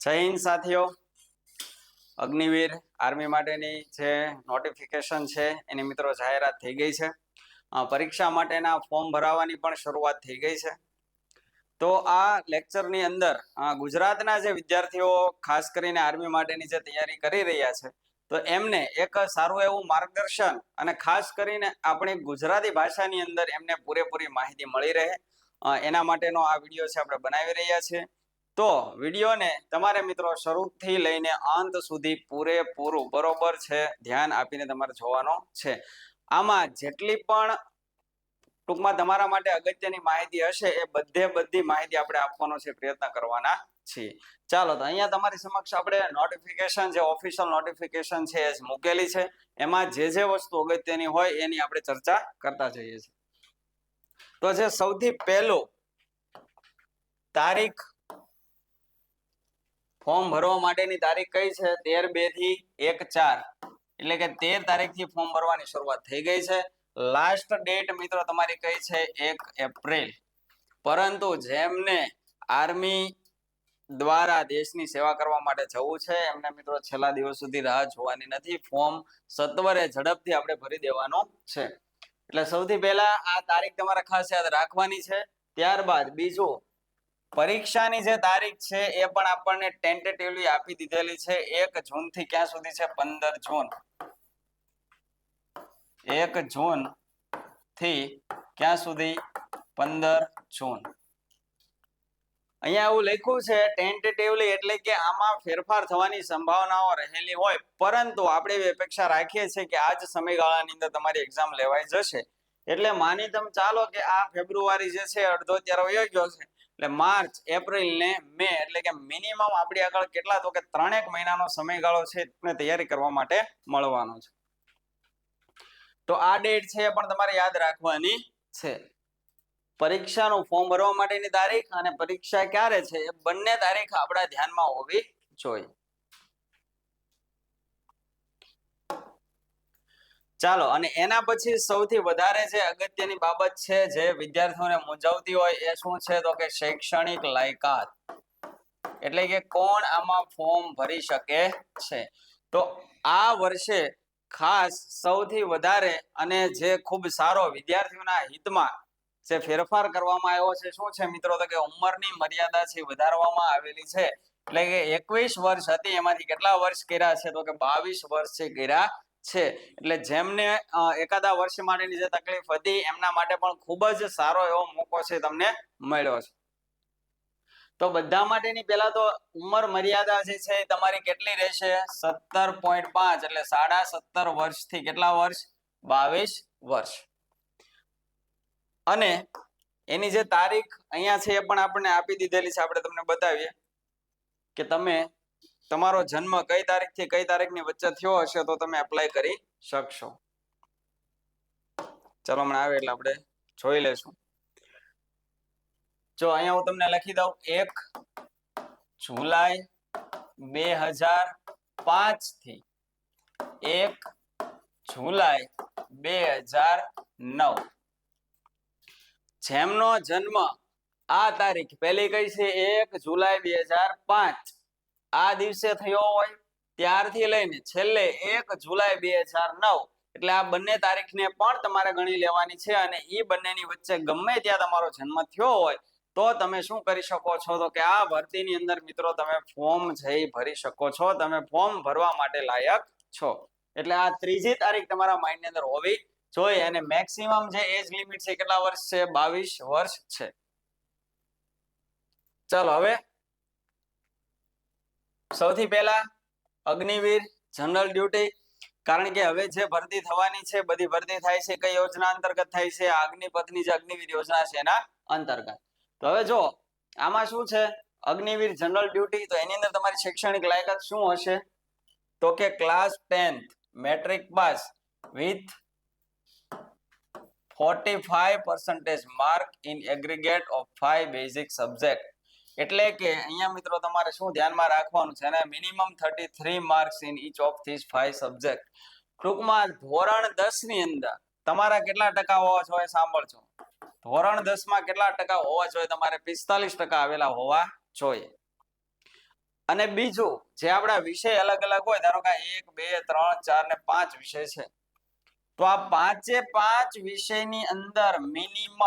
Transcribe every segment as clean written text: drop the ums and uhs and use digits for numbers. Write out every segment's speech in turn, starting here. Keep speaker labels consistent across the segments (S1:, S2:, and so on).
S1: જય હિન્દ સાથીઓ, અગ્નિવીર આર્મી માટેની જે નોટિફિકેશન છે એની મિત્રો જાહેરાત થઈ ગઈ છે. પરીક્ષા માટેના ફોર્મ ભરાવાની પણ શરૂઆત થઈ ગઈ છે. તો આ લેક્ચરની અંદર ગુજરાતના જે વિદ્યાર્થીઓ ખાસ કરીને આર્મી માટેની જે તૈયારી કરી રહ્યા છે તો એમને એક સારું એવું માર્ગદર્શન અને ખાસ કરીને આપણી ગુજરાતી ભાષાની અંદર એમને પૂરેપૂરી માહિતી મળી રહે એના માટેનો આ વિડીયો છે આપણે બનાવી રહ્યા છીએ. તો વિડીયોને તમારે મિત્રો શરૂથી લઈને અંત સુધી પૂરેપૂરું બરોબર છે ધ્યાન આપીને તમારે જોવાનો છે. આમાં જેટલી પણ ટૂંકમાં તમારા માટે અગત્યની માહિતી હશે એ બધી માહિતી આપણે આપવાનો છે, પ્રયત્ન કરવાના છીએ. ચાલો તો અહીંયા તમારી સમક્ષ આપણે નોટિફિકેશન જે ઓફિશિયલ નોટિફિકેશન છે એ મૂકેલી છે. એમાં જે વસ્તુ અગત્યની હોય એની આપણે ચર્ચા કરતા જઈએ છીએ. તો જે સૌથી પહેલું તારીખ ફોર્મ ભરવા માટેની તારીખ કઈ છે? 13/2 થી 1/4 એટલે કે 13 તારીખથી ફોર્મ ભરવાની શરૂઆત થઈ ગઈ છે. લાસ્ટ ડેટ મિત્રો તમારી કઈ છે? 1 એપ્રિલ. પરંતુ જેમને આર્મી દ્વારા દેશની સેવા કરવા માટે જવું છે એમને મિત્રો છેલ્લા દિવસ સુધી રાહ જોવાની નથી. ફોર્મ સત્વરે ઝડપથી આપણે ભરી દેવાનું છે. એટલે સૌથી પહેલા આ તારીખ તમારે ખાસ યાદ રાખવાની છે. ત્યારબાદ બીજું, પરીક્ષાની જે તારીખ છે એ પણ આપણને ટેન્ટેટિવલી આપી દીધેલી છે. 1 જૂન થી ક્યાં સુધી છે? 15 જૂન. 1 જૂન થી ક્યાં સુધી? 15 જૂન. અહીંયા એવું લખ્યું છે ટેન્ટેટિવલી, એટલે કે આમાં ફેરફાર થવાની સંભાવનાઓ રહેલી હોય, પરંતુ આપણે એવી અપેક્ષા રાખીએ છીએ કે આ જ સમયગાળાની અંદર તમારી એક્ઝામ લેવાઈ જશે. એટલે માની તમે ચાલો કે આ ફેબ્રુઆરી જે છે અડધો ત્યારે વયો ગયો છે, એટલે માર્ચ, એપ્રિલ ને મે, એટલે કે મિનિમમ આપણી આગળ કેટલા તો કે 3 મહિનાનો સમયગાળો છે એને તૈયારી કરવા માટે મળવાનો છે. તો આ ડેટ છે પણ તમારે યાદ રાખવાની છે. પરીક્ષાનું ફોર્મ ભરવા માટેની તારીખ અને પરીક્ષા ક્યારે છે એ બંને તારીખ આપણા ધ્યાનમાં હોવી જોઈએ. ચાલો, અને એના પછી સૌથી વધારે જે અગત્યની બાબત છે જે વિદ્યાર્થીઓને મૂંઝવતી હોય એ શું છે? તો કે શૈક્ષણિક લાયકાત, એટલે કે કોણ આમાં ફોર્મ ભરી શકે છે. તો આ વર્ષે ખાસ સૌથી વધારે અને જે ખૂબ સારો વિદ્યાર્થીઓના હિતમાં જે ફેરફાર કરવામાં આવ્યો છે શું છે મિત્રો? તો કે ઉંમરની મર્યાદા છે વધારવામાં આવેલી છે. એટલે કે 21 વર્ષ હતી એમાંથી કેટલા વર્ષ કર્યા છે? તો કે 22 વર્ષ છે કર્યા છે. એટલે જેમને એકાદા વર્ષ માટેની જે તકલીફ હતી એમના માટે પણ ખૂબ જ સારો એવો મોકો છે તમને મળ્યો છે. તો બધા માટેની પહેલા તો ઉંમર મર્યાદા જે છે તમારી કેટલી રહેશે? 17.5 એટલે 17.5 વર્ષથી કેટલા વર્ષ? 22 વર્ષ. અને એની જે તારીખ અહીંયા છે એ પણ આપણને આપી દીધેલી છે. આપણે તમને બતાવીએ કે તમે તમારો જન્મ કઈ તારીખથી કઈ તારીખની વચ્ચે થયો હશે તો તમે એપ્લાય કરી શકશો. ચલો હમણાં આવે એટલે આપણે જોઈ લેશું. જો અહીંયા હું તમને લખી દઉં, 1 જુલાઈ 2005 થી 1 જુલાઈ 2009 જેમનો જન્મ આ તારીખ પહેલી કઈ છે? 1 જુલાઈ 2005 આ દિવસે થયો હોય ત્યારથી લઈને છેલ્લે 1 જુલાઈ 2009 એટલે આ બંને તારીખને પણ તમારે ગણી લેવાની છે. અને એ બંનેની વચ્ચે ગમે ત્યાં તમારો જન્મ થયો હોય તો તમે શું કરી શકો છો? તો કે આ ભરતીની અંદર મિત્રો તમે ફોર્મ જઈ ભરી શકો છો. તમે ફોર્મ ભરવા માટે લાયક છો. એટલે આ ત્રીજી તારીખ તમારા માઇન્ડની અંદર હોવી જોઈએ. અને મેક્સિમમ જે એજ લિમિટ છે કેટલા વર્ષ છે? 22 વર્ષ છે. ચાલો, હવે સૌથી પહેલા અગ્નિવીર જનરલ ડ્યુટી, કારણ કે હવે જે ભરતી થવાની છે બધી ભરતી થાય છે કઈ યોજના અંતર્ગત થાય છે? અગ્નિપથની જે અગ્નિવીર યોજના છે એના અંતર્ગત. તો હવે જો આમાં શું છે અગ્નિવીર જનરલ ડ્યુટી, તો એની અંદર તમારી શૈક્ષણિક લાયકાત શું હશે? તો કે class 10th matric pass with 45% mark in aggregate of 5 basic subject. એટલે કે અહીંયા મિત્રો તમારે શું ધ્યાનમાં રાખવાનું છે? અને minimum 33 marks in inch of this 5 subject. ટૂંકમાં ધોરણ 10 ની અંદર તમારા કેટલા ટકા હોવા જોઈએ? સાંભળજો, ધોરણ 10 માં કેટલા ટકા હોવા જોઈએ? તમારે 45% આવેલા હોવા જોઈએ. અને બીજું જે આપણા વિષય અલગ અલગ હોય, ધારો કે 1 2 3 4 ને 5 વિષય છે, તો આ 5 વિષયની અંદર મિનિમમ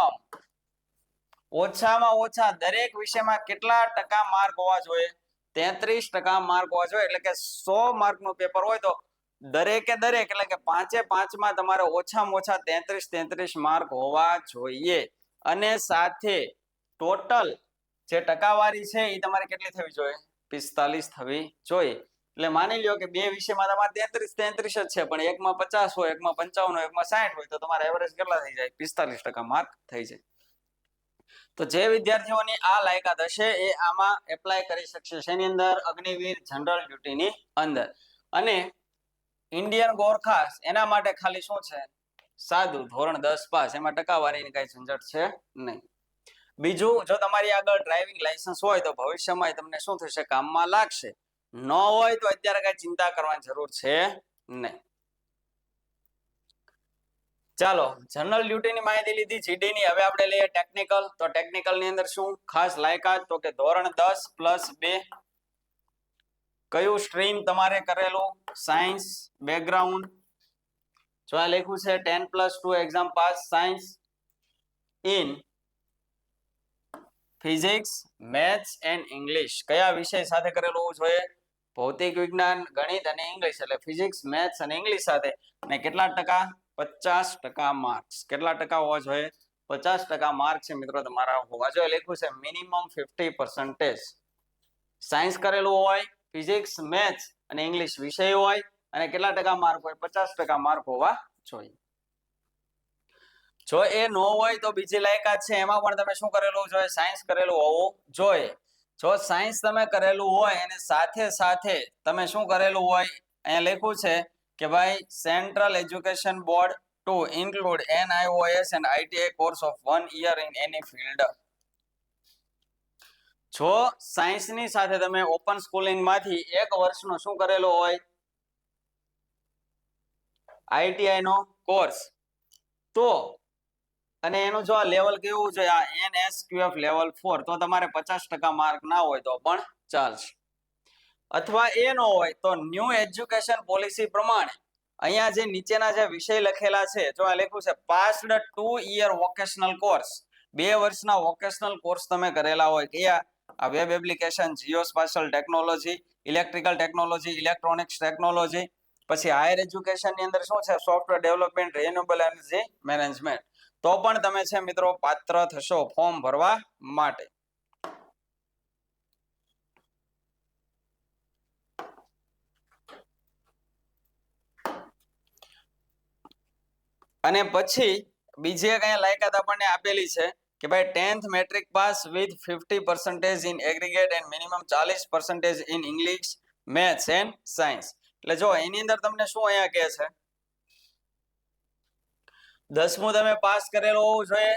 S1: ઓછામાં ઓછા દરેક વિષયમાં કેટલા ટકા માર્ક હોવા જોઈએ? 33% માર્ક હોવા જોઈએ. એટલે કે 100 માર્કનું પેપર હોય તો દરેકે દરેક એટલે કે 5 માં તમારે ઓછામાં ઓછા 33 માર્ક હોવા જોઈએ. અને સાથે ટોટલ જે ટકાવારી છે એ તમારે કેટલી થવી જોઈએ? 45 થવી જોઈએ. એટલે માની લ્યો કે બે વિષયમાં તમારે 33 જ છે, પણ એકમાં 50 હોય, એકમાં 55 હોય, એકમાં 60 હોય, તો તમારે એવરેજ કેટલા થઈ જાય? 45% માર્ક થઈ જાય. તો જે વિદ્યાર્થીઓની આ લાયકાત હશે એ આમાં એપ્લાય કરી શકશે. શેની અંદર? અગ્નિવીર જનરલ ડ્યુટીની અંદર. અને ઇન્ડિયન ગોરખાસ એના માટે ખાલી શું છે? સાદું ધોરણ 10 પાસ. એમાં ટકાવારીની કઈ ઝંઝટ છે નહીં. બીજું, જો તમારી આગળ ડ્રાઇવિંગ લાયસન્સ હોય તો ભવિષ્યમાં તમને શું થશે? કામમાં લાગશે. ન હોય તો અત્યારે કઈ ચિંતા કરવાની જરૂર છે નહીં. ચાલો, જનરલ ડ્યુટીની માહિતી લીધી, જીડીની. હવે આપણે લઈએ ટેકનિકલ. તો ટેકનિકલ ની અંદર શું ખાસ લાયકાત? તો કે ધોરણ 10 + 2. કયું સ્ટ્રીમ તમારે કરેલું? Science background. જો આ લખ્યું છે 10+2 exam pass science in physics, maths and English. કયા વિષય સાથે કરેલું હોવું જોઈએ? ભૌતિક વિજ્ઞાન, ગણિત અને ઇંગ્લિશ. એટલે ફિઝિક્સ, મેથ્સ અને ઇંગ્લિશ સાથે. અને કેટલા ટકા? 50% માર્ક્સ. કેટલા ટકા હોવા જોઈએ? 50% માર્ક છે મિત્રો તમારા હોવા જોઈએ. લખ્યું છે મિનિમમ 50%. સાયન્સ કરેલું હોય, ફિઝિક્સ, મેથ્સ અને ઇંગ્લિશ વિષય હોય, અને કેટલા ટકા માર્ક હોય? 50% માર્ક હોવા જોઈએ. જો એ ન હોય તો બીજી લાયકાત છે, એમાં પણ તમે શું કરેલું જોઈએ? સાયન્સ કરેલું હોવું જોઈએ. જો સાયન્સ તમે કરેલું હોય અને સાથે સાથે તમે શું કરેલું હોય? અહીંયા લખ્યું છે કે ભાઈ central education board to include NIOS and ITI course of 1 year in any field. જો સાયન્સની સાથે તમે ઓપન સ્કૂલિંગ માંથી 1 વર્ષનો શું કરેલો હોય? ITI નો કોર્સ, તો અને એનું જો આ લેવલ કેવું છે? આ NSQF લેવલ 4, તો તમારે 50% માર્ક ના હોય તો પણ ચાલશે. અથવા એ ન હોય તો ન્યૂ એજ્યુકેશન પોલિસી પ્રમાણે અહીંયા જે નીચેના જે વિષય લખેલા છે, જો આ લખ્યું છે પાસ્ડ 2 year વોકેશનલ કોર્સ. 2 વર્ષના વોકેશનલ કોર્સ તમે કરેલા હોય. કયા? આ web application, geospatial technology, electrical technology, electronics technology. પછી હાયર એજ્યુકેશન ની અંદર શું છે? Software development, renewable energy management. તો પણ તમે છે મિત્રો પાત્ર થશો ફોર્મ ભરવા માટે. અને પછી બીજી એક અહીંયા લાયકાત આપણને આપેલી છે કે ભાઈ 10th matric pass with 50% in aggregate and minimum 40% in English, maths and science. એટલે જો એની અંદર તમને શું અહીંયા કહે છે? 10મું તમે પાસ કરેલો હોવું જોઈએ.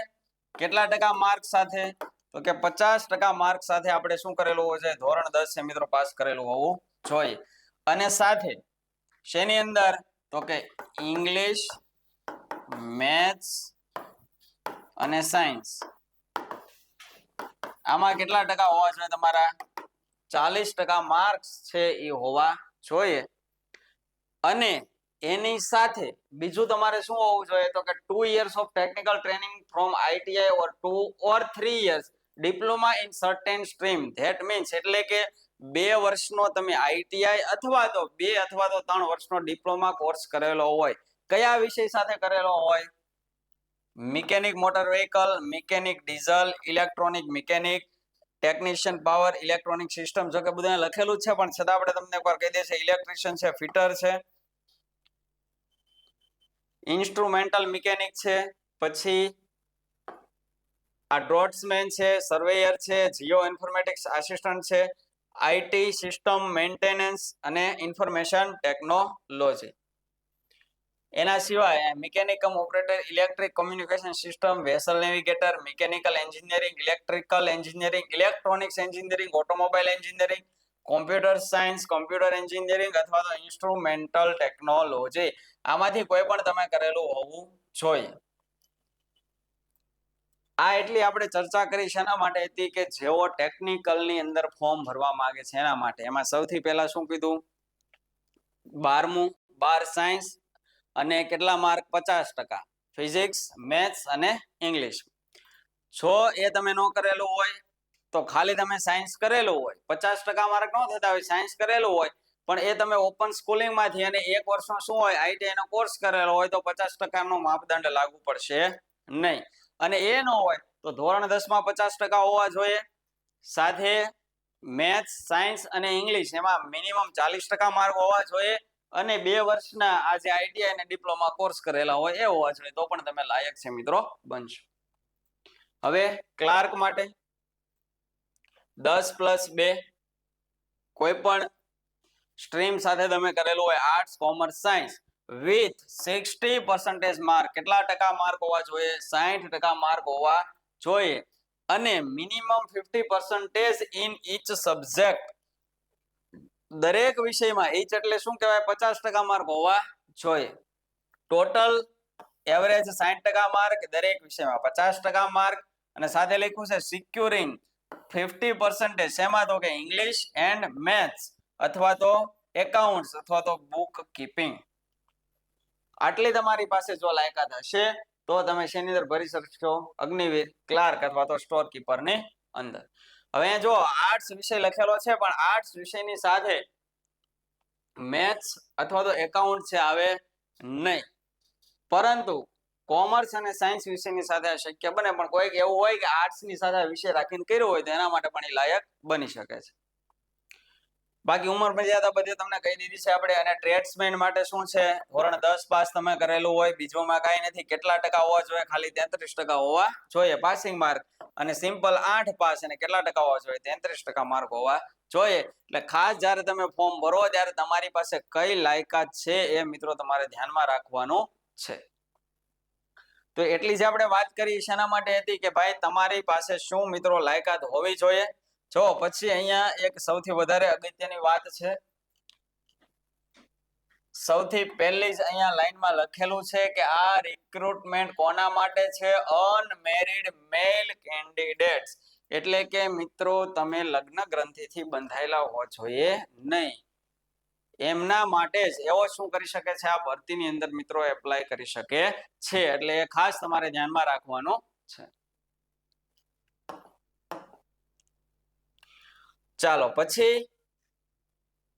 S1: કેટલા ટકા માર્ક સાથે? તો કે 50% માર્ક સાથે આપણે શું કરેલું હોવું જોઈએ? ધોરણ 10 છે મિત્રો પાસ કરેલું હોવું જોઈએ. અને સાથે શેની અંદર? તો કે ઇંગ્લિશ, મેથ્સ અને સાયન્સ. આમાં કેટલા ટકા હોવા જોઈએ તમારા? 40% માર્ક્સ છે એ હોવા જોઈએ. અને એની સાથે બીજું તમારે શું હોવું જોઈએ? તો કે 2 years of technical training from ITI or 2 or 3 years diploma in certain stream. That means એટલે કે 2 વર્ષનો તમે ITI અથવા તો 2 અથવા તો 3 વર્ષનો ડિપ્લોમા કોર્સ કરેલો હોય. કયા વિષય સાથે કરેલો હોય? Mechanic motor vehicle, mechanic diesel, electronic mechanic, technician power, electronic system. જો કે બધા લખેલું છે પણ છતાં આપણે તમને એકવાર કહી દઈએ, ઇલેક્ટ્રિશિયન છે, ફિટર છે, ઇન્સ્ટ્રુમેન્ટલ મિકેનિક છે, પછી આ ડ્રોટ્સમેન છે, સર્વેયર છે, જીઓ ઇન્ફોર્મેટિક્સ આસિસ્ટન્ટ છે, IT સિસ્ટમ મેન્ટેનન્સ અને ઇન્ફોર્મેશન ટેકનોલોજી. એના સિવાય મિકેનિકમ operator, electric communication system, vessel navigator, mechanical engineering, electrical engineering, electronics engineering, automobile engineering, computer science, computer engineering અથવા તો ઇન્સ્ટ્રુમેન્ટલ ટેકનોલોજી. આમાંથી કોઈ પણ તમે કરેલું હોવું જોઈએ. આ એટલી આપણે ચર્ચા કરી શેના માટે હતી કે જેઓ ટેકનિકલની અંદર ફોર્મ ભરવા માંગે છે એના માટે. એમાં સૌથી પહેલા શું કીધું, 12મું 12 સાયન્સ અને કેટલા માર્ક, 50%, ફિઝિક્સ, મેથ્સ અને ઇંગ્લિશ. જો એ તમે ન કરેલું હોય તો ખાલી તમે સાયન્સ કરેલું હોય, 50% માર્ક ન થતા હોય, સાયન્સ કરેલું હોય પણ એ તમે ઓપન સ્કૂલિંગ માંથી અને 1 વર્ષનો શું હોય આઈટીઆઈ નો કોર્સ કરેલો હોય તો 50% નો માપદંડ લાગુ પડશે નહીં. અને એ ન હોય તો ધોરણ 10 માં 50% હોવા જોઈએ. સાથે મેથ્સ, સાયન્સ અને ઇંગ્લિશ એમાં મિનિમમ 40% માર્ક હોવા જોઈએ અને 2 વર્ષના આ જે આઈટીઆઈ અને ડિપ્લોમા કોર્સ કરેલા હોય એ હોવા જોઈએ, તો પણ તમે લાયક છે મિત્રો બનશો. હવે ક્લાર્ક માટે 10+2 કોઈ પણ સ્ટ્રીમ સાથે તમે કરેલું હોય, arts, commerce, science, with 60% mark. કેટલા ટકા માર્ક હોવા જોઈએ? 60% માર્ક હોવા જોઈએ અને મિનિમમ 50% ઇન ઈચ સબ્જેક્ટ. દરેક વિષયમાં ઈચ એટલે શું કહેવાય? 50% માર્ક હોવા જોઈએ. ટોટલ એવરેજ 60% માર્ક, દરેક વિષયમાં 50% માર્ક અને સાથે લખ્યું છે સિક્યુરિંગ 50%. શેમાં? તો કે ઇંગ્લિશ એન્ડ મેથ્સ અથવા તો એકાઉન્ટ્સ અથવા તો બુક કીપિંગ. આટલી તમારી પાસે જો લાયકાત હશે તો તમે શેની અંદર ભરી શકશો? અગ્નિવીર, ક્લાર્ક અથવા તો સ્ટોર કીપર ની અંદર. હવે જો આર્ટ્સ વિષય લખેલો છે પણ આર્ટ્સ વિષયની સાથે મેથ્સ અથવા તો એકાઉન્ટ છે આવે નહીં, પરંતુ કોમર્સ અને સાયન્સ વિષયની સાથે શક્ય બને. પણ કોઈક એવું હોય કે આર્ટ્સ ની સાથે વિષય રાખીને કર્યો હોય તો એના માટે પણ એ લાયક બની શકે છે. બાકી ઉંમર મર્યાદા બધી તમને કહી દીધી છે આપણે. અને ટ્રેડ્સમેન માટે શું છે? ધોરણ 10 પાસ તમે કરેલું હોય, બીજોમાં કાંઈ નથી. કેટલા ટકા હોવા જોઈએ? ખાલી 33% હોવા જોઈએ પાસિંગ માર્ક. અને સિમ્પલ 8 પાસ અને કેટલા ટકા હોવા જોઈએ? 33% માર્ક હોવા જોઈએ. એટલે ખાસ જ્યારે તમે ફોર્મ ભરો ત્યારે તમારી પાસે કઈ લાયકાત છે એ મિત્રો તમારે ધ્યાનમાં રાખવાનું છે. તો એટલી જ આપણે વાત કરી શેના માટે હતી કે ભાઈ તમારી પાસે શું મિત્રો લાયકાત હોવી જોઈએ. જો પછી અહીંયા એક સૌથી વધારે અગત્યની વાત છે. સૌથી પહેલી જ અહીંયા લાઈનમાં લખેલું છે કે આ રિક્રુટમેન્ટ કોના માટે છે? અનમેરિડ મેલ કેન્ડિડેટ્સ. એટલે કે મિત્રો તમે લગ્ન ગ્રંથિથી બંધાયેલા હોવા જોઈએ નહીં. એમના માટે જ એવો શું કરી શકે છે? આ ભરતીની અંદર મિત્રો એપ્લાય કરી શકે છે. એટલે એ ખાસ તમારે ધ્યાનમાં રાખવાનું છે. ચાલો પછી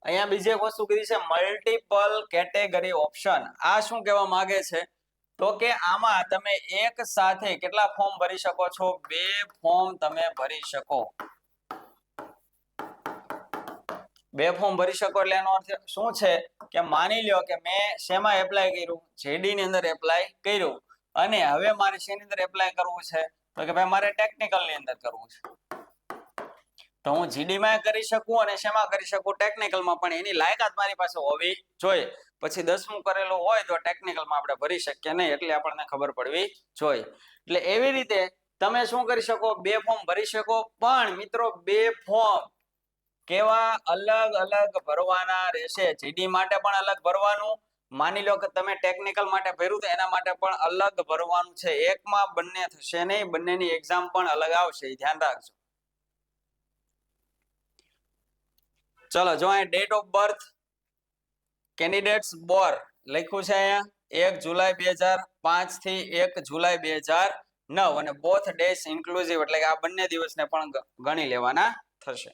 S1: અહીંયા બીજી એક વસ્તુ કીધી છે મલ્ટિપલ કેટેગરી ઓપ્શન. આ શું કહેવા માંગે છે? તો કે આમાં તમે એક સાથે કેટલા ફોર્મ ભરી શકો છો? 2 ફોર્મ તમે ભરી શકો. 2 ફોર્મ ભરી શકો એટલે એનો અર્થ શું છે કે માની લ્યો કે મેં શેમાં એપ્લાય કર્યું? જેડી ની અંદર એપ્લાય કર્યું અને હવે મારે શેની અંદર એપ્લાય કરવું છે? તો કે ભાઈ મારે ટેકનિકલ ની અંદર કરવું છે. તો હું જીડી માં કરી શકું અને શેમાં કરી શકું? ટેકનિકલમાં. પણ એની લાયકાત મારી પાસે હોવી જોઈએ. પછી 10મું કરેલું હોય તો ટેકનિકલમાં આપણે ભરી શકીએ નહીં, એટલે આપણને ખબર પડવી જોઈએ. એટલે એવી રીતે તમે શું કરી શકો? 2 ફોર્મ ભરી શકો. પણ મિત્રો 2 ફોર્મ કેવા અલગ અલગ ભરવાના રહેશે. જીડી માટે પણ અલગ ભરવાનું. માની લો કે તમે ટેકનિકલ માટે ભર્યું તો એના માટે પણ અલગ ભરવાનું છે. એકમાં બંને થશે નહીં, બંનેની એક્ઝામ પણ અલગ આવશે, ધ્યાન રાખજો. ચલો જો અહીં ડેટ ઓફ બર્થ કેન્ડિડેટ્સ બોર લખ્યું છે અહીંયા 1 જુલાઈ 2005 થી 1 જુલાઈ 2009 અને બોથ ડેઝ ઇન્ક્લુઝિવ એટલે કે આ બંને દિવસને પણ ગણી લેવાના થશે.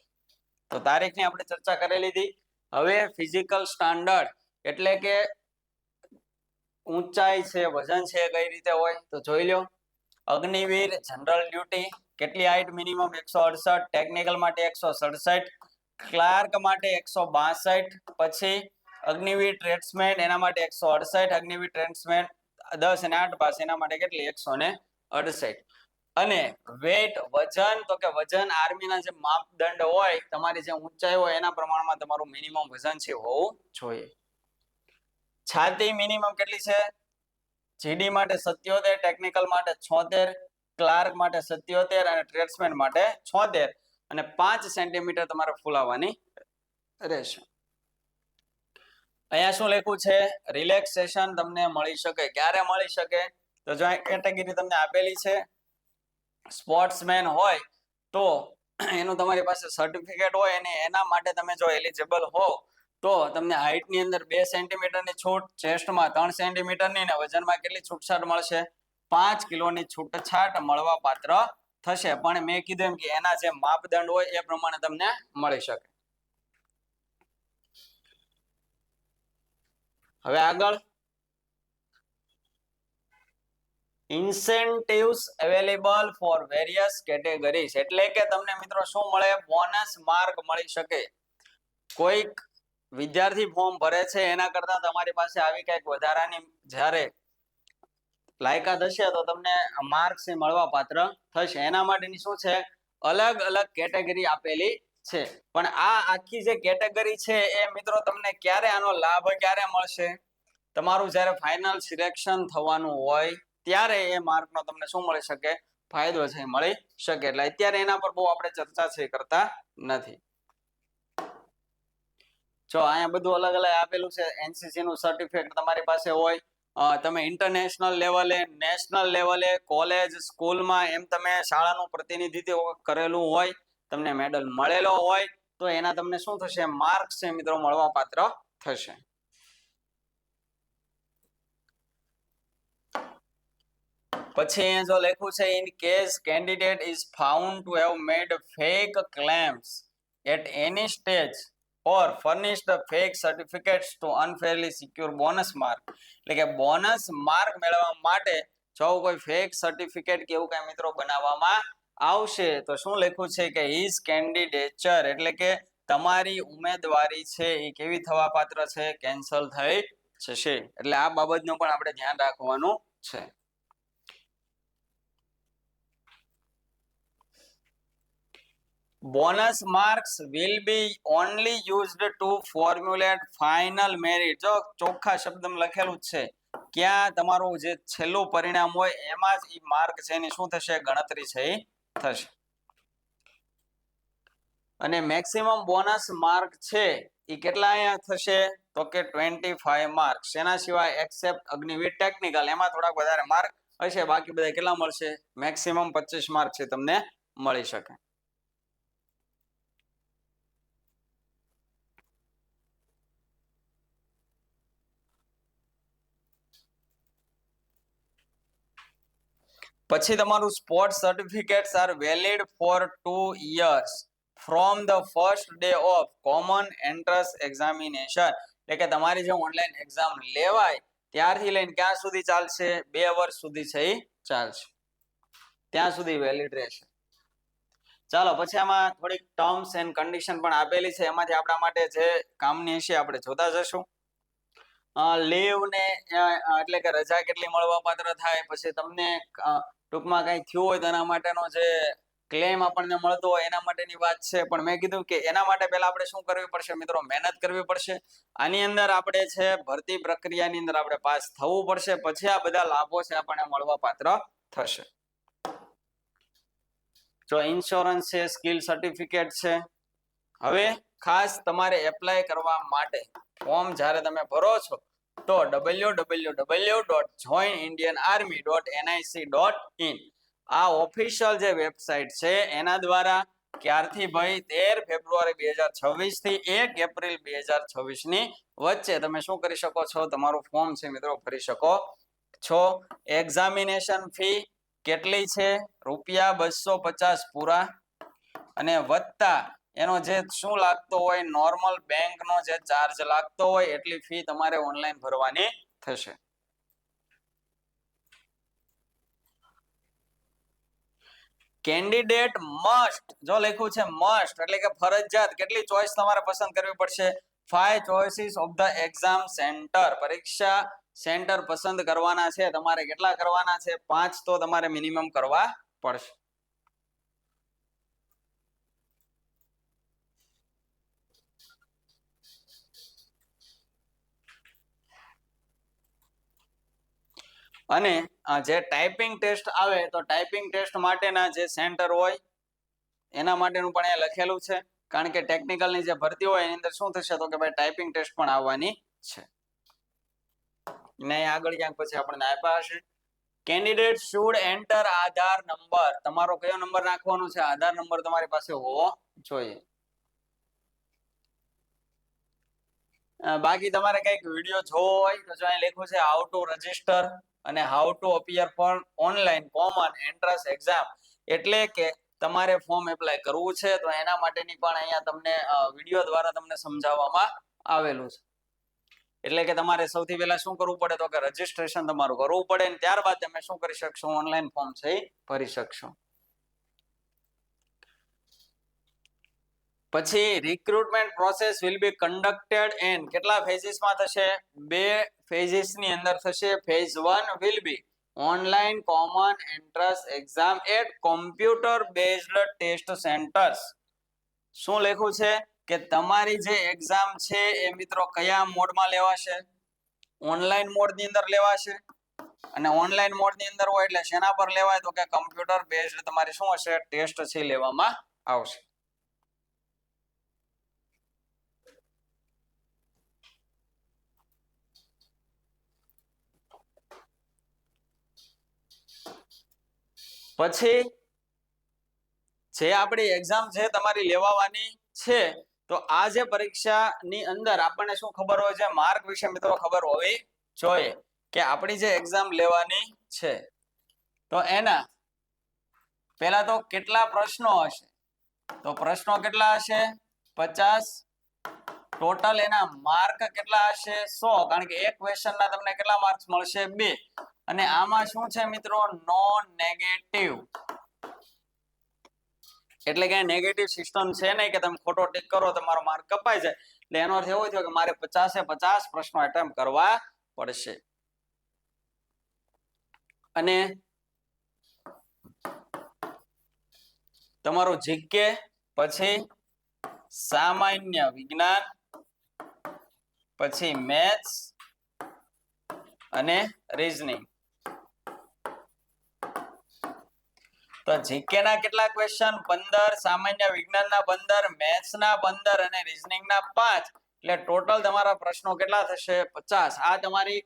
S1: તો તારીખની આપણે ચર્ચા કરી લીધી. હવે ફિઝિકલ સ્ટાન્ડર્ડ એટલે કે ઊંચાઈ છે, વજન છે, કઈ રીતે હોય તો જોઈ લો. અગ્નિવીર જનરલ ડ્યુટી કેટલી હાઈટ? મિનિમમ 168, ટેકનિકલ માટે 167, ક્લાર્ક માટે 162, પછી અગ્નિવીર ટ્રેડ્સમેન એના માટે 168, અગ્નિવીર ટ્રેડ્સમેન 10 અને 8 પાસ એના માટે કેટલી? 168. અને વેટ વજન તો કે વજન આર્મીના જે માપદંડ હોય, તમારી જે ઊંચાઈ હોય એના પ્રમાણમાં તમારું મિનિમમ વજન છે હોવું જોઈએ. છાતી મિનિમમ કેટલી છે? જીડી માટે 77, ટેકનિકલ માટે 76, ક્લાર્ક માટે 77 અને ટ્રેડ્સમેન માટે 76 અને 5 સેન્ટીમીટર તમારે ફૂલાવવાની રહેશે. અહીંયા શું લખ્યું છે? રિલેક્સેશન તમને મળી શકે. ક્યારે મળી શકે? તો જો આ કેટેગરી તમને આપેલી છે સ્પોર્ટ્સમેન હોય તો એનું તમારી પાસે સર્ટિફિકેટ હોય અને એના માટે તમે જો એલિજિબલ હો તો તમને હાઇટની અંદર 2 સેન્ટીમીટરની છૂટ, ચેસ્ટમાં 3 સેન્ટીમીટરની ને વજનમાં કેટલી છૂટછાટ મળશે? 5 કિલોની છૂટછાટ મળવા પાત્ર થશે. પણ મેં કીધું એમ કે એના જે માપદંડ હોય એ પ્રમાણે તમને મળી શકે. હવે આગળ incentives available four various categories, એટલે કે તમને મિત્રો શું મળે? બોનસ માર્ક મળી શકે. કોઈક વિદ્યાર્થી ફોર્મ ભરે છે એના કરતા તમારી પાસે આવી કંઈક વધારાની જ્યારે લાયકાત હશે તો તમને માર્ક્સ મળવા પાત્ર થશે. એના માટેની શું છે? અલગ અલગ કેટેગરી આપેલી છે. પણ આ આખી જે કેટેગરી છે એ મિત્રો તમને ક્યારે આનો લાભ ક્યારે મળશે? તમારું જ્યારે ફાઇનલ સિલેક્શન થવાનું હોય ત્યારે એ માર્કનો તમને શું મળી શકે? ફાયદો છે મળી શકે. એટલે અત્યારે એના પર બહુ આપણે ચર્ચા છે કરતા નથી. જો અહીંયા બધું અલગ અલગ આપેલું છે. એનસીસી નું સર્ટિફિકેટ તમારી પાસે હોય, તમે ઇન્ટરનેશનલ લેવલે, નેશનલ લેવલે, કોલેજ, સ્કૂલમાં એમ તમે શાળાનું પ્રતિનિધિત્વ કરેલું હોય, તમને મેડલ મળેલો હોય તો એના તમને શું થશે? માર્ક્સ છે મિત્રો મળવા પાત્ર થશે. પછી અહીંયા જો લખ્યું છે in case candidate is found to have made fake claims at any stage or furnish the fake certificates to unfairly secure bonus mark, એટલે કે બોનસ માર્ક મેળવવા માટે જો કોઈ ફેક સર્ટિફિકેટ કે એવું કઈ મિત્રો બનાવવામાં આવશે તો શું લખ્યું છે કે his candidature, એટલે કે તમારી ઉમેદવારી છે એ કેવી થવા પાત્ર છે? કેન્સલ થઈ જશે. એટલે આ બાબતનું પણ આપણે ધ્યાન રાખવાનું છે. bonus marks will be only used to formulate final merit. જો ચોખ્ખા શબ્દમાં લખેલું છે ક્યાં તમારું જે છેલ્લું પરિણામ હોય એમાં જ ઈ માર્ક છે એની શું થશે? ગણતરી છે એ થશે. અને મેક્સિમમ બોનસ માર્ક છે એ કેટલા અહીંયા થશે? તો કે 25 માર્ક્સ. એના સિવાય એક્સેપ્ટ અગ્નિવીર ટેકનિકલ એમાં થોડાક વધારે માર્ક હશે, બાકી બધા કેટલા મળશે? મેક્સિમમ 25 માર્ક છે તમને મળી શકે. પછી તમારું sport certificates are valid for 2 years from the first day of common entrance examination, એટલે કે તમારી જે ઓનલાઈન એક્ઝામ લેવાય ત્યારથી લઈને ક્યાં સુધી ચાલશે? 2 વર્ષ સુધી છે એ ચાલશે, ત્યાં સુધી વેલિડ રહેશે. ચાલો પછી આમાં થોડીક ટર્મ્સ એન્ડ કન્ડિશન પણ આપેલી છે, એમાંથી આપણા માટે જે કામની હશે આપણે જોતા જશું. લીવ ને એટલે કે રજા કેટલી મળવા પાત્ર થાય, પછી તમને ટૂંકમાં કઈ થયું હોય તો એના માટેનો જે ક્લેમ આપણને મળતો હોય એના માટેની વાત છે. પણ મેં કીધું કે એના માટે પહેલા આપણે શું કરવી પડશે મિત્રો? મહેનત કરવી પડશે. આની અંદર આપણે છે ભરતી પ્રક્રિયાની અંદર આપણે પાસ થવું પડશે, પછી આ બધા લાભો છે આપણને મળવા પાત્ર થશે. જો ઇન્સ્યોરન્સ છે, સ્કિલ સર્ટિફિકેટ છે. હવે ખાસ તમારે એપ્લાય કરવા માટે ફોર્મ જ્યારે તમે ભરો છો તો www.joinindianarmy.nic.in આ ઓફિશિયલ જે વેબસાઇટ છે એના દ્વારા ક્યારથી ભાઈ 13 ફેબ્રુઆરી 2026 થી 1 એપ્રિલ 2026 ની વચ્ચે તમે શું કરી શકો છો? તમારું ફોર્મ છે મિત્રો ભરી શકો છો. એક્ઝામિનેશન ફી કેટલી છે? ₹250 પૂરા અને વત્તા એનો જે શું લાગતો હોય નોર્મલ બેંકનો જે ચાર્જ લાગતો હોય એટલી ફી તમારે ઓનલાઈન ભરવાની થશે. કેન્ડિડેટ મસ્ટ, જો લખ્યું છે મસ્ટ એટલે કે ફરજિયાત, કેટલી ચોઈસ તમારે પસંદ કરવી પડશે? 5 choices of the exam centre, પરીક્ષા સેન્ટર પસંદ કરવાના છે તમારે. કેટલા કરવાના છે? 5 તો તમારે મિનિમમ કરવા પડશે. અને જે ટાઈપિંગ ટેસ્ટ આવે તો ટાઈપિંગ ટેસ્ટ માટેના જે સેન્ટર હોય એના માટેનું પણ અહીંયા લખેલું છે, કારણ કે ટેકનિકલની જે ભરતી હોય એની અંદર શું થશે તો કે ભાઈ ટાઈપિંગ ટેસ્ટ પણ આવવાની છે. ને આગળ ક્યાંક પછી આપણને આપ્યા હશે candidate should enter Aadhaar number. તમારો કયો નંબર નાખવાનો છે? આધાર નંબર તમારી પાસે હોવો જોઈએ. બાકી તમારે કઈક વિડીયો જોવો હોય તો જો અહીં લખ્યું છે હાઉ ટુ રજીસ્ટર અને how to appear for online common entrance exam. એટલે કે તમારે ફોર્મ એપ્લાય કરવું છે તો એના માટેની પણ અહીંયા તમને વિડીયો દ્વારા તમને સમજાવવામાં આવેલું છે. એટલે કે તમારે સૌથી પહેલા શું કરવું પડે તો કે રજીસ્ટ્રેશન તમારું કરવું પડે અને ત્યારબાદ તમે શું કરી શકશો? ઓનલાઈન ફોર્મ છે એ ભરી શકશો. પછી recruitment process will be conducted in કેટલા ફેઝિસમાં થશે? 2 ફેઝિસની અંદર થશે. Phase 1 will be online common entrance exam at computer based test centres. શું લખ્યું છે કે તમારી જે એક્ઝામ છે એ મિત્રો કયા મોડમાં લેવાશે? ઓનલાઈન મોડની અંદર લેવાશે. અને ઓનલાઈન મોડની અંદર હોય એટલે શેના પર લેવાય તો કે કમ્પ્યુટર બેઝડ તમારી શું હશે? ટેસ્ટ છે લેવામાં આવશે. પછી જે આપણી એક્ઝામ છે તમારી લેવાની છે તો આ જે પરીક્ષાની અંદર આપણને શું ખબર હોય છે? માર્ક વિશે મિત્રો ખબર હોવી જોઈએ કે આપણી જે એક્ઝામ લેવાની છે તો એના પહેલા તો કેટલા પ્રશ્નો હશે? તો પ્રશ્નો કેટલા હશે? 50. ટોટલ એના માર્ક કેટલા હશે? 100. કારણ કે એક ક્વેશ્ચનના તમને કેટલા માર્ક્સ મળશે? 2. અને આમાં શું છે મિત્રો? Non negative. એટલે કે નેગેટિવ સિસ્ટમ છે નહીં કે તમે ખોટો ટીક કરો તમારો માર્ક કપાઈ જાય. એટલે એનો અર્થ એવો થયો કે મારે 50 પ્રશ્નો એટેમ્પ કરવા પડશે. અને તમારું જીકે, પછી સામાન્ય વિજ્ઞાન, પછી મેથ્સ અને રીઝનિંગ. તો જીકે ના કેટલા ક્વેશ્ચન? 15, સામાન્ય વિજ્ઞાનના 15, મેથ્સના 15 અને રીઝનિંગના 5. એટલે ટોટલ તમારા પ્રશ્નો કેટલા થશે? 50. આ તમારી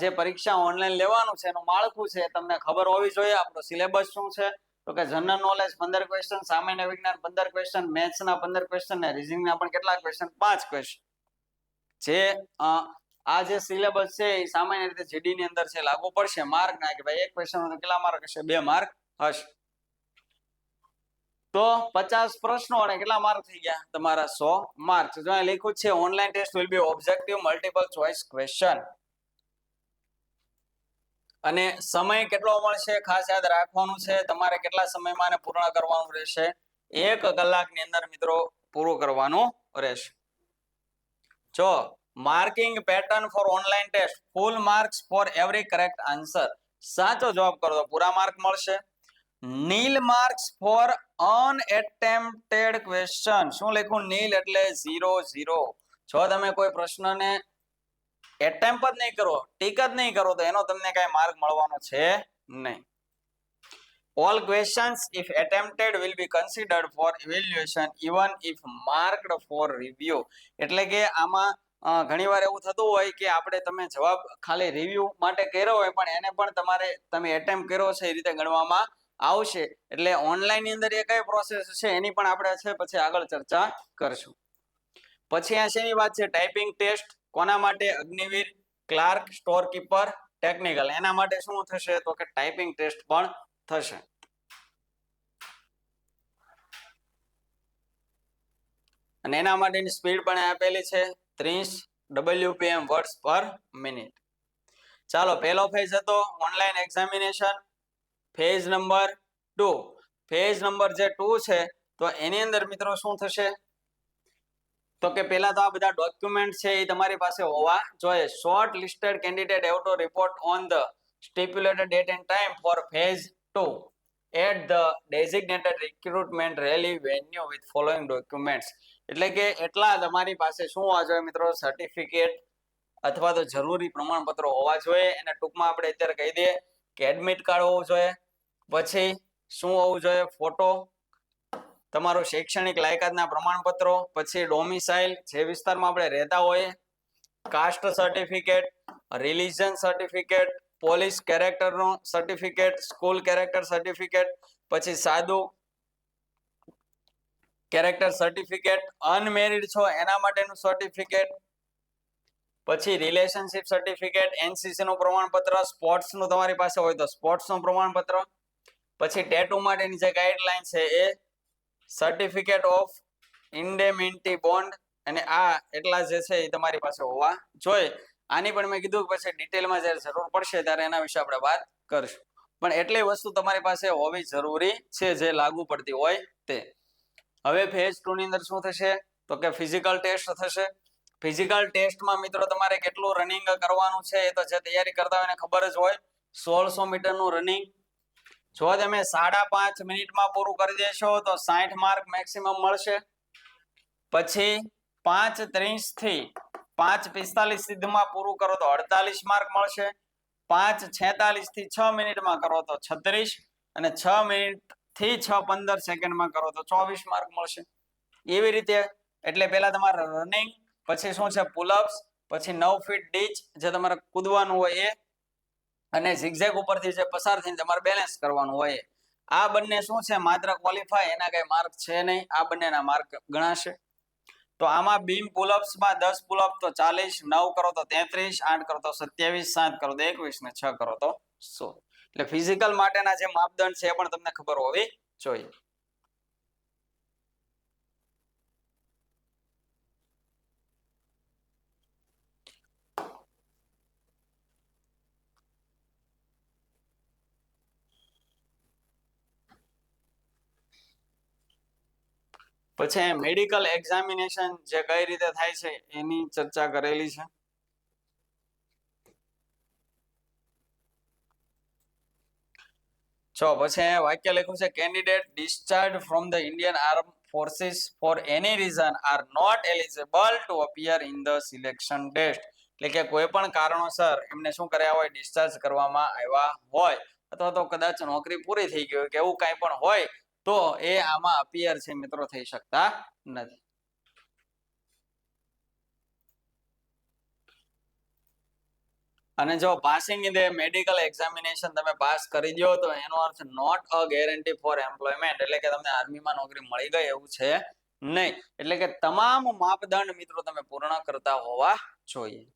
S1: જે પરીક્ષા ઓનલાઈન લેવાનું છે એનું માળખું છે તમને ખબર હોવી જોઈએ. આપણો સિલેબસ શું છે તો કે જનરલ નોલેજ 15 ક્વેશ્ચન, સામાન્ય વિજ્ઞાન 15 ક્વેશ્ચન, મેથ્સના 15 ક્વેશ્ચન અને રીઝનિંગના પણ કેટલા ક્વેશ્ચન? 5 ક્વેશ્ચન. જે આ જે સિલેબસ છે એ સામાન્ય રીતે જીડી ની અંદર છે લાગુ પડશે. માર્ક ના કે ભાઈ એક ક્વેશ્ચન કેટલા માર્ક હશે? 2 માર્ક હશે. તો 50 પ્રશ્નો અને કેટલા માર્ક થઈ ગયા? તમારા 100 માર્ક. જો અહીં લખ્યું છે online test will be objective multiple choice question. અને સમય કેટલો મળશે? ખાસ યાદ રાખવાનું છે તમારે કેટલા સમયમાં આને પૂર્ણ કરવાનું રહેશે? 1 કલાકની અંદર મિત્રો પૂરું કરવાનું રહેશે. જો marking pattern for online test, full marks for every correct answer. સાચો જવાબ કરો તો પૂરા માર્ક મળશે. Nil marks for unattempted question. શું લખ્યું? નીલ એટલે 0. જો તમે કોઈ પ્રશ્નને એટેમ્પ જ નહીં કરો, ટીક જ નહીં કરો તો એનો તમને કઈ માર્ક મળવાનો છે નહીં. All questions if attempted will be considered for evaluation even if marked for review. એટલે કે આમાં ઘણીવાર એવું થતું હોય કે આપણે તમે જવાબ ખાલી રિવ્યુ માટે કર્યો હોય પણ એને પણ તમારે તમે એટેમ્પ કર્યો છે એ રીતે ગણવામાં આવશે. એટલે ઓનલાઈન ની અંદર એ કઈ પ્રોસેસ છે એની પણ આપણે છે પછી આગળ ચર્ચા કરશું. પછી આ શેની વાત છે? Typing test. કોના માટે? Agniveer, clerk, store keeper, technical. એના માટે શું થશે તો કે ટાઈપિંગ ટેસ્ટ પણ થશે. અને એના માટેની સ્પીડ પણ આપેલી છે 30 WPM વર્ડ્સ પર મિનિટ. ચાલો પહેલો ફેઝ હતો online examination. Phase number 2. Phase number જે 2 છે તો એની અંદર મિત્રો શું થશે તો કે પહેલા તો આ બધા ડોક્યુમેન્ટ છે એ તમારી પાસે હોવા જોઈએ. Short listed candidate have to report on the stipulated date and time for phase 2 at the designated recruitment rally venue with following documents. એટલે કે એટલા તમારી પાસે શું હોવા જોઈએ મિત્રો? સર્ટિફિકેટ અથવા તો જરૂરી પ્રમાણપત્રો હોવા જોઈએ. એને ટૂંકમાં આપણે અત્યારે કહી દઈએ કે એડમિટ કાર્ડ હોવું જોઈએ. પછી શું હોવું જોઈએ? ફોટો, તમારું શૈક્ષણિક લાયકાતના પ્રમાણપત્રો, પછી ડોમિસાઇલ જે વિસ્તારમાં આપણે રહેતા હોઈએ, caste certificate, religion certificate, police કેરેક્ટરનું સર્ટિફિકેટ, સ્કૂલ કેરેક્ટર સર્ટિફિકેટ, પછી સાદું કેરેક્ટર સર્ટિફિકેટ, અનમેરિડ છો એના માટેનું સર્ટિફિકેટ, પછી રિલેશનશિપ સર્ટિફિકેટ, એનસીસી નું પ્રમાણપત્ર, સ્પોર્ટ્સ નું તમારી પાસે હોય તો સ્પોર્ટ્સ નું પ્રમાણપત્ર, પછી ટેટુ માટેની જે ગાઈડલાઈન છે એ સર્ટિફિકેટ ઓફ ઇન્ડેમિનિટી બોન્ડ, અને આ એટલા જે છે એ તમારી પાસે હોવા જોઈએ. આની પણ મેં કીધું કે પછી ડિટેલમાં જ્યારે જરૂર પડશે ત્યારે એના વિશે આપણે વાત કરશું, પણ એટલી વસ્તુ તમારી પાસે હોવી જરૂરી છે જે લાગુ પડતી હોય તે. હવે ફેઝ 2 ની અંદર શું થશે તો કે ફિઝિકલ ટેસ્ટ થશે. ફિઝિકલ ટેસ્ટમાં મિત્રો તમારે કેટલું રનિંગ કરવાનું છે એ તો જે તૈયારી કરતા હોય એને ખબર જ હોય. 1600 મીટરનું રનિંગ જો તમે 5.5 મિનિટમાં પૂરું કરી દેશો તો 60 માર્ક મેક્સિમમ મળશે. પછી 5:30 થી 5:45 સુધીમાં પૂરું કરો તો 48 માર્ક મળશે. 5:46 થી 6 મિનિટમાં કરો તો 36, અને 6 મિનિટ થી 6:15 સેકન્ડમાં કરો તો 24 માર્ક મળશે. એવી રીતે એટલે પહેલા તમારે રનિંગ, પછી શું છે પુલઅપ્સ, પછી 9 ફીટ ડીચ જે તમારે કૂદવાનું હોય એ, અને ઝિગઝેગ ઉપરથી જે પસાર થઈને તમારે બેલેન્સ કરવાનું હોય. આ બંને શું છે માત્ર ક્વોલિફાય, એના કઈ માર્ક છે નહીં, આ બંનેના માર્ક ગણાશે. તો આમાં બીમ પુલઅપ્સમાં 10 પુલઅપ તો 40, 9 કરો તો 33, 8 કરો તો 27, 7 કરો તો 21 ને 6 કરો તો 100. એટલે ફિઝિકલ માટેના જે માપદંડ છે એ પણ તમને ખબર હોવી જોઈએ. પછી મેડિકલ એક્ઝામિનેશન જે કઈ રીતે થાય છે એની ચર્ચા કરેલી છે. પછી વાક્ય લખ્યું છે candidate discharge from the Indian arm forces for any reason are not eligible to appear in the selection test. એટલે કે કોઈ પણ કારણોસર એમને શું કર્યા હોય, ડિસ્ચાર્જ કરવામાં આવ્યા હોય, અથવા તો કદાચ નોકરી પૂરી થઈ ગઈ હોય કે એવું કાંઈ પણ હોય તો એ આમાં અપિયર છે મિત્રો થઈ શકતા નથી. અને જો passing in the medical examination તમે પાસ કરી દો તો એનો અર્થ not a guarantee for employment, એટલે કે તમને આર્મીમાં નોકરી મળી ગઈ એવું છે નહીં. એટલે કે તમામ માપદંડ મિત્રો તમે પૂર્ણ કરતા હોવા જોઈએ.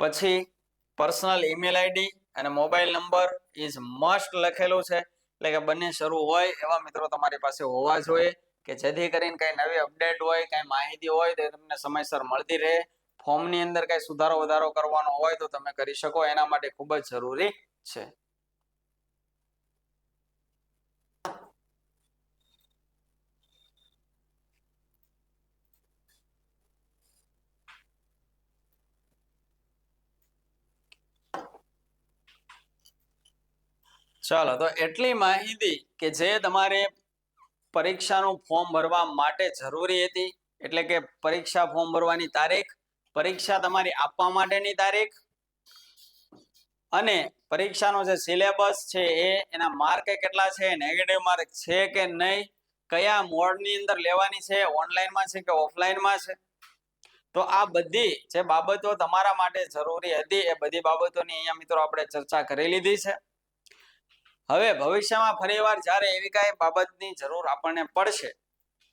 S1: પછી પર્સનલ ઈમેલ આઈડી અને મોબાઈલ નંબર ઇઝ મસ્ટ લખેલું છે, એટલે કે બંને શરૂ હોય એવા મિત્રો તમારી પાસે હોવા જોઈએ, કે જેથી કરીને કઈ નવી અપડેટ હોય, કઈ માહિતી હોય તો તમને સમયસર મળતી રહે. ફોર્મની અંદર કઈ સુધારો વધારો કરવાનો હોય તો તમે કરી શકો, એના માટે ખૂબ જ જરૂરી છે. ચાલો, તો એટલી માહિતી કે જે તમારે પરીક્ષાનું ફોર્મ ભરવા માટે જરૂરી હતી, એટલે કે પરીક્ષા ફોર્મ ભરવાની તારીખ, પરીક્ષા તમારી આપવા માટેની તારીખ, અને પરીક્ષાનો જે સિલેબસ છે એ એના માર્ક કેટલા છે, નેગેટિવ માર્ક છે કે નહીં, કયા મોડની અંદર લેવાની છે, ઓનલાઈનમાં છે કે ઓફલાઈનમાં છે. તો આ બધી જે બાબતો તમારા માટે જરૂરી હતી એ બધી બાબતોની અહીંયા મિત્રો આપણે ચર્ચા કરી લીધી છે. હવે ભવિષ્યમાં ફરીવાર જ્યારે એવી કાંઈ બાબતની જરૂર આપણને પડશે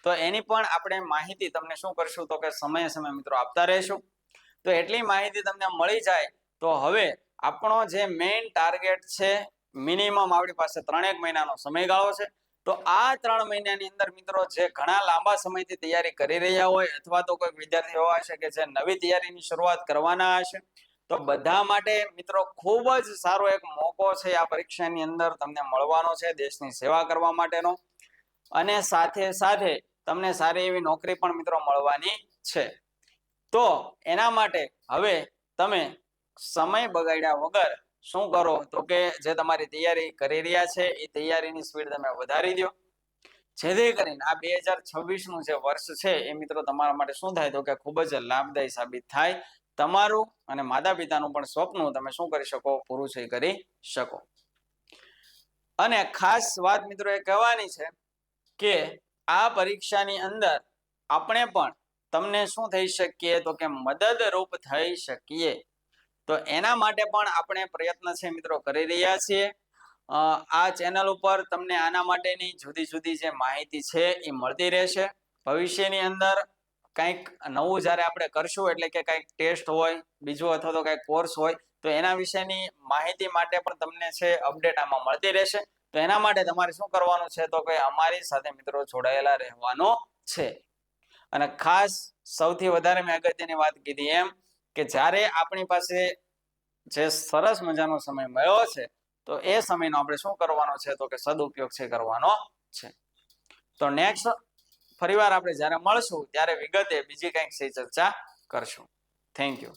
S1: તો એની પણ આપણે માહિતી તમને શું કરશું તો કે સમયે સમય મિત્રો આપતા રહેશું. તો એટલી માહિતી તમને મળી જાય તો હવે આપણો જે મેઇન ટાર્ગેટ છે, મિનિમમ આપણી પાસે 3 મહિનાનો સમયગાળો છે. તો આ 3 મહિનાની અંદર મિત્રો જે ઘણા લાંબા સમયથી તૈયારી કરી રહ્યા હોય, અથવા તો કોઈ વિદ્યાર્થી એવા હશે કે જે નવી તૈયારીની શરૂઆત કરવાના હશે, તો બધા માટે મિત્રો ખૂબ જ સારો એક મોકો છે આ પરીક્ષાની અંદર તમને મળવાનો છે, દેશની સેવા કરવા માટેનો, અને સાથે સાથે તમને સારી એવી નોકરી પણ મિત્રો મળવાની છે. તો એના માટે હવે તમે સમય બગાડ્યા વગર શું કરો તો કે જે તમારી તૈયારી કરી રહ્યા છે એ તૈયારીની સ્પીડ તમે વધારી દો, જેથી કરીને આ 2026 નું જે વર્ષ છે એ મિત્રો તમારા માટે શું થાય તો કે ખૂબ જ લાભદાયી સાબિત થાય. તમારું અને માતા પિતાનું પણ સ્વપ્ન તમે શું કરી શકો, પૂરું કરી શકો. અને ખાસ વાત મિત્રો એ કહેવાની છે કે આ પરીક્ષાની અંદર આપણે પણ તમને શું થઈ શકીએ તો કે મદદરૂપ થઈ શકીએ. તો એના માટે પણ આપણે પ્રયત્ન છે મિત્રો કરી રહ્યા છીએ. આ ચેનલ ઉપર તમને આના માટેની જુદી જુદી જે માહિતી છે એ મળતી રહેશે. ભવિષ્યની અંદર કંઈક નવું જ્યારે આપણે કરશું એટલે કે કંઈક ટેસ્ટ હોય બીજું અથવા તો કંઈક કોર્સ હોય તો એના વિશેની માહિતી માટે પણ તમને છે અપડેટ આમાં મળતી રહેશે. તો એના માટે તમારે શું કરવાનું છે તો કે અમારી સાથે મિત્રો જોડાયેલા રહેવાનો છે. અને ખાસ સૌથી વધારે મેં અગત્યની વાત કીધી એમ કે જ્યારે આપણી પાસે જે સરસ મજાનો સમય મળ્યો છે તો એ સમયનો આપણે શું કરવાનો છે તો કે સદુપયોગ છે કરવાનો છે. તો નેક્સ્ટ ફરીવાર આપણે જ્યારે મળશું ત્યારે વિગતે બીજી કંઈક ચર્ચા કરશું. Thank you.